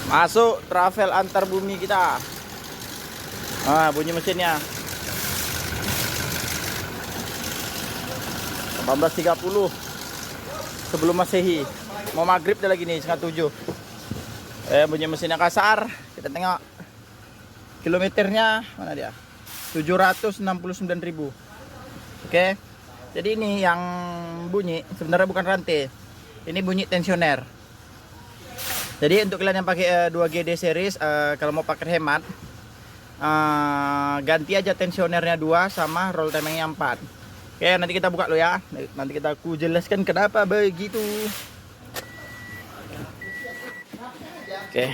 Masuk travel antar bumi kita. Bunyi mesinnya 18.30 sebelum Masehi. Mau maghrib dah lagi nih, 6:30. Bunyi mesinnya kasar. Kita tengok kilometernya, mana dia? 769.000. Oke. Jadi ini yang bunyi sebenarnya bukan rantai. Ini bunyi tensioner. Jadi untuk kalian yang pakai 2GD series, kalau mau pakai hemat, ganti aja tensionernya 2 sama roll timingnya 4. Oke, nanti kita buka lo ya. Nanti kita aku jelaskan kenapa begitu. Oke,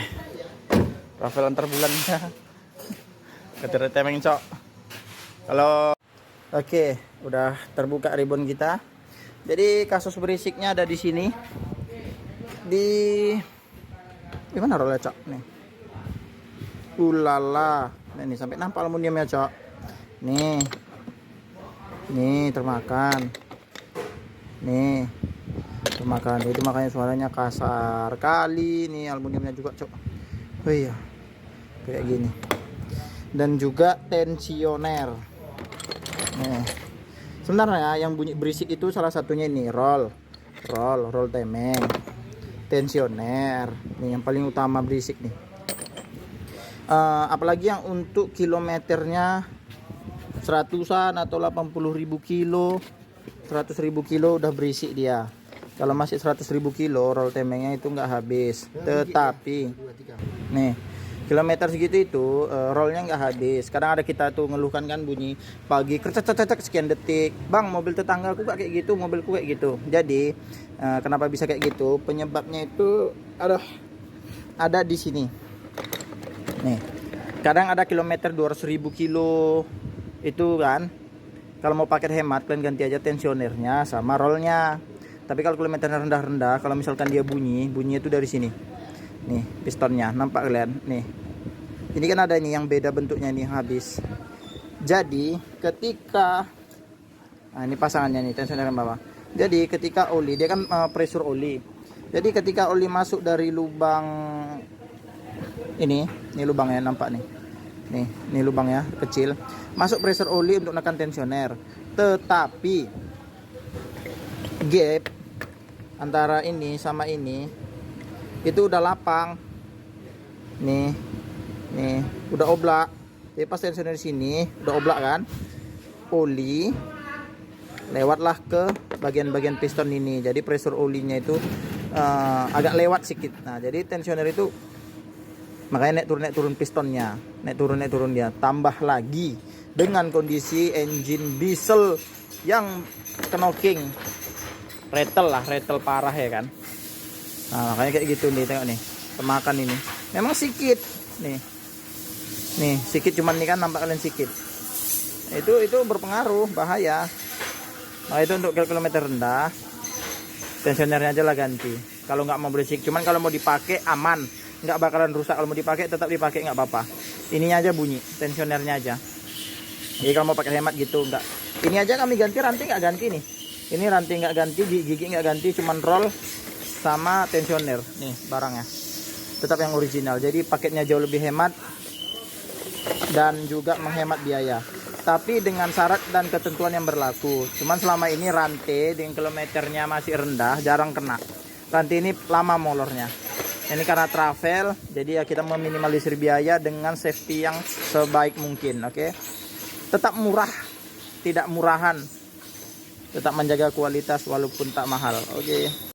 travel antar bulannya. Ketir timing cok. Kalau oke, udah terbuka ribbon kita. Jadi kasus berisiknya ada di sini. Di mana rolnya cok nih? Ulala, ini sampai nampak aluminiumnya cok. Nih termakan. Nih termakan. Itu makanya suaranya kasar kali. Nih aluminiumnya juga cok. Oh iya, kayak gini. Dan juga tensioner. Nih, sebenarnya yang bunyi berisik itu salah satunya ini roll timing, tensioner. Nih yang paling utama berisik nih. Apalagi yang untuk kilometernya 100-an atau 80.000 kilo, 100.000 kilo udah berisik dia. Kalau masih 100.000 kilo roll timingnya itu nggak habis. Tetapi nih kilometer segitu itu rollnya nggak habis. Kadang ada kita tuh ngeluhkan kan bunyi pagi kercek sekian detik. Bang, mobil tetanggaku kayak gitu, mobilku kayak gitu. Jadi kenapa bisa kayak gitu? Penyebabnya itu ada di sini. Nih, kadang ada kilometer 200.000 kilo itu kan. Kalau mau pakai hemat, kalian ganti aja tensionernya sama rollnya. Tapi kalau kilometernya rendah-rendah, kalau misalkan dia bunyinya itu dari sini. Nih pistonnya, nampak kalian? Nih, ini kan ada ini yang beda bentuknya nih habis. Jadi ketika ini pasangannya nih, tensioner yang bawah. Jadi ketika oli, dia kan pressure oli. Jadi ketika oli masuk dari lubang ini lubangnya nampak nih. Nih lubangnya kecil. Masuk pressure oli untuk menekan tensioner. Tetapi gap antara ini sama ini itu udah lapang. Nih udah oblak. Jadi pas tensioner di sini udah oblak kan, oli lewatlah ke bagian-bagian piston ini. Jadi pressure olinya itu agak lewat sedikit. Nah, jadi tensioner itu makanya naik turun pistonnya, naik turun dia. Tambah lagi dengan kondisi engine diesel yang knocking, rattle parah ya kan. Nah, makanya kayak gitu nih, tengok nih, temakan ini. Memang sedikit, nih sedikit, cuman nih kan nampak kalian sedikit. Itu berpengaruh, bahaya. Nah, itu untuk kilometer rendah, tensionernya aja lah ganti. Kalau nggak mau berisik, cuman kalau mau dipakai aman, nggak bakalan rusak. Kalau mau dipakai tetap dipakai, nggak apa-apa. Ininya aja bunyi, tensionernya aja. Jadi kalau mau pakai hemat gitu, nggak. Ini aja kami ganti, ranting nggak ganti nih. Ini ranting nggak ganti, gigi nggak ganti, cuman roll sama tensioner nih barangnya tetap yang original. Jadi paketnya jauh lebih hemat dan juga menghemat biaya, tapi dengan syarat dan ketentuan yang berlaku. Cuman selama ini rantai dengan kilometernya masih rendah, jarang kena. Rantai ini lama molornya. Ini karena travel, jadi ya kita meminimalisir biaya dengan safety yang sebaik mungkin. Oke, tetap murah, tidak murahan, tetap menjaga kualitas walaupun tak mahal. Oke.